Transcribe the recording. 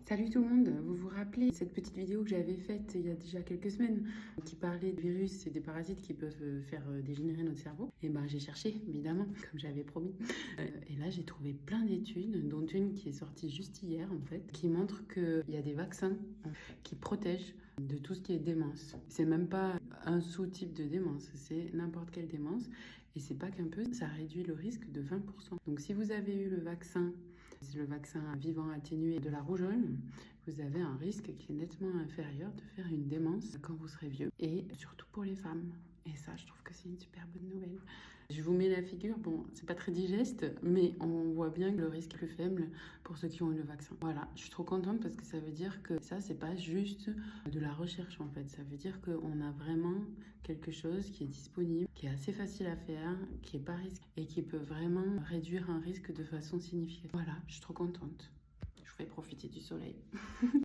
Salut tout le monde, vous vous rappelez cette petite vidéo que j'avais faite il y a déjà quelques semaines qui parlait de virus et des parasites qui peuvent faire dégénérer notre cerveau? Et ben j'ai cherché évidemment, comme j'avais promis. Et là j'ai trouvé plein d'études, dont une qui est sortie juste hier en fait, qui montre qu'il y a des vaccins qui protègent de tout ce qui est démence. C'est même pas un sous-type de démence, c'est n'importe quelle démence. Et c'est pas qu'un peu, ça réduit le risque de 20%. Donc si vous avez eu le vaccin vivant atténué de la rougeole, vous avez un risque qui est nettement inférieur de faire une démence quand vous serez vieux. Et surtout pour les femmes. Et ça, je trouve que c'est une super bonne nouvelle. Je vous mets la figure, bon, c'est pas très digeste, mais on voit bien que le risque est plus faible pour ceux qui ont eu le vaccin. Voilà, je suis trop contente parce que ça veut dire que ça, c'est pas juste de la recherche en fait. Ça veut dire qu'on a vraiment quelque chose qui est disponible, qui est assez facile à faire, qui est pas risqué et qui peut vraiment réduire un risque de façon significative. Voilà, je suis trop contente. Je vous fais profiter du soleil.